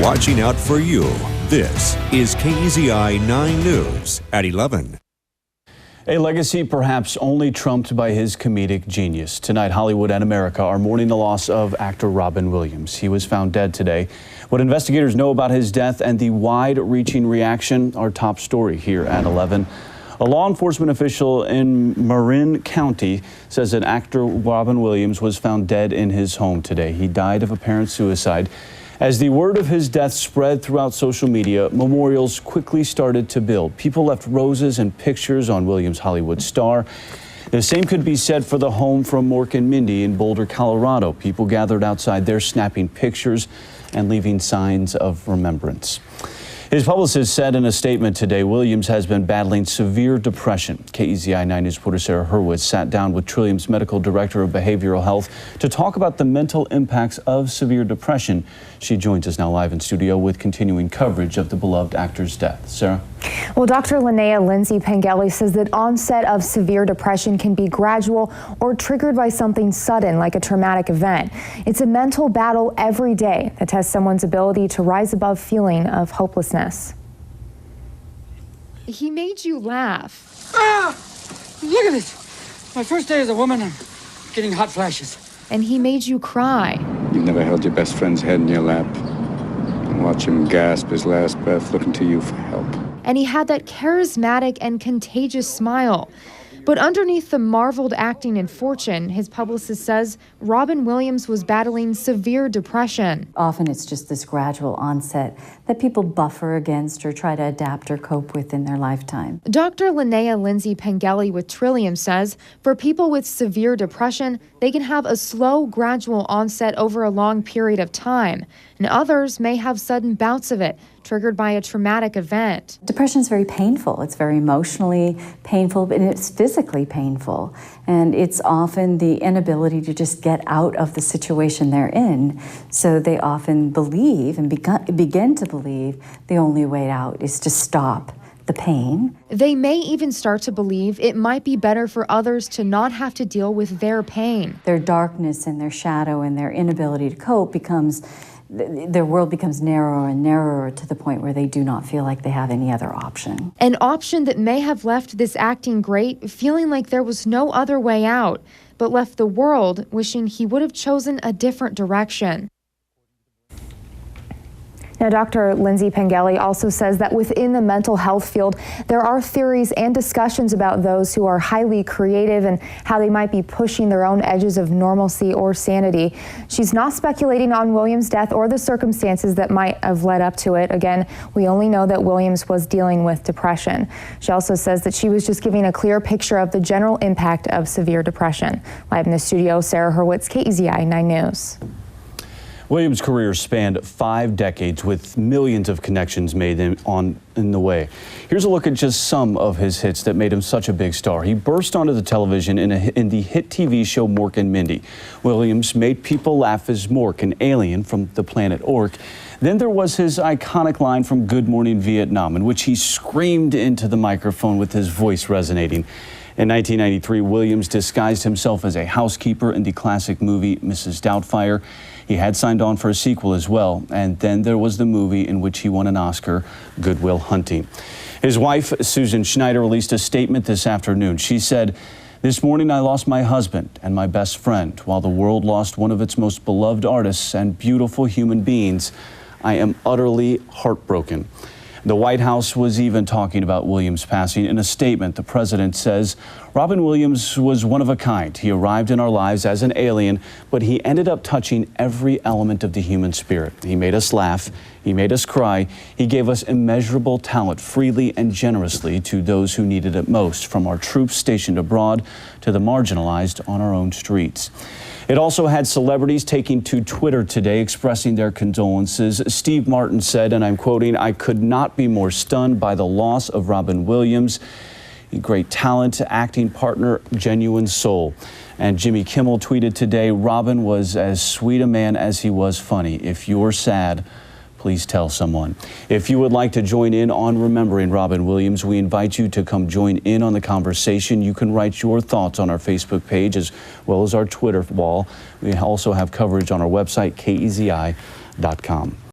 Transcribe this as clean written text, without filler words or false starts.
Watching out for you. This is KEZI 9 News at 11. A legacy perhaps only trumped by his comedic genius. Tonight, Hollywood and America are mourning the loss of actor Robin Williams. He was found dead today. What investigators know about his death and the wide-reaching reaction, our top story here at 11. A law enforcement official in Marin County says that actor Robin Williams was found dead in his home today. He died of apparent suicide. As the word of his death spread throughout social media, memorials quickly started to build. People left roses and pictures on Williams' Hollywood star. The same could be said for the home from Mork and Mindy in Boulder, Colorado. People gathered outside there snapping pictures and leaving signs of remembrance. His publicist said in a statement today, Williams has been battling severe depression. KEZI 9 News reporter Sarah Hurwitz sat down with Trillium's medical director of behavioral health to talk about the mental impacts of severe depression. She joins us now live in studio with continuing coverage of the beloved actor's death. Sarah? Well, Dr. Linnea Lindsay Pengelly says that onset of severe depression can be gradual or triggered by something sudden, like a traumatic event. It's a mental battle every day that tests someone's ability to rise above feeling of hopelessness. He made you laugh. Ah! Look at this. My first day as a woman, I'm getting hot flashes. And he made you cry. You've never held your best friend's head in your lap and watch him gasp his last breath looking to you for help. And he had that charismatic and contagious smile. But underneath the marveled acting and fortune, his publicist says Robin Williams was battling severe depression. Often it's just this gradual onset that people buffer against or try to adapt or cope with in their lifetime. Dr. Linnea Lindsay Pengelly with Trillium says for people with severe depression, they can have a slow, gradual onset over a long period of time, and others may have sudden bouts of it, triggered by a traumatic event. Depression is very painful. It's very emotionally painful, and it's physically painful. And it's often the inability to just get out of the situation they're in. So they often believe and begin to believe the only way out is to stop the pain. They may even start to believe it might be better for others to not have to deal with their pain. Their darkness and their shadow and their inability to cope their world becomes narrower and narrower to the point where they do not feel like they have any other option. An option that may have left this acting great feeling like there was no other way out, but left the world wishing he would have chosen a different direction. Now, Dr. Lindsay Pengelly also says that within the mental health field, there are theories and discussions about those who are highly creative and how they might be pushing their own edges of normalcy or sanity. She's not speculating on Williams' death or the circumstances that might have led up to it. Again, we only know that Williams was dealing with depression. She also says that she was just giving a clear picture of the general impact of severe depression. Live in the studio, Sarah Hurwitz, KEZI 9 News. Williams' career spanned 5 decades with millions of connections made in the way. Here's a look at just some of his hits that made him such a big star. He burst onto the television in the hit TV show Mork and Mindy. Williams made people laugh as Mork, an alien from the planet Ork. Then there was his iconic line from Good Morning Vietnam, in which he screamed into the microphone with his voice resonating. In 1993, Williams disguised himself as a housekeeper in the classic movie Mrs. Doubtfire. He had signed on for a sequel as well, and then there was the movie in which he won an Oscar, Good Will Hunting. His wife, Susan Schneider, released a statement this afternoon. She said, "This morning I lost my husband and my best friend, while the world lost one of its most beloved artists and beautiful human beings. I am utterly heartbroken." The White House was even talking about Williams' passing. In a statement, the president says, "Robin Williams was one of a kind. He arrived in our lives as an alien, but he ended up touching every element of the human spirit. He made us laugh. He made us cry. He gave us immeasurable talent freely and generously to those who needed it most, from our troops stationed abroad to the marginalized on our own streets." It also had celebrities taking to Twitter today expressing their condolences. Steve Martin said, and I'm quoting, "I could not be more stunned by the loss of Robin Williams. Great talent, acting partner, genuine soul." And Jimmy Kimmel tweeted today, "Robin was as sweet a man as he was funny. If you're sad, please tell someone." If you would like to join in on remembering Robin Williams, we invite you to come join in on the conversation. You can write your thoughts on our Facebook page as well as our Twitter wall. We also have coverage on our website, KEZI.com.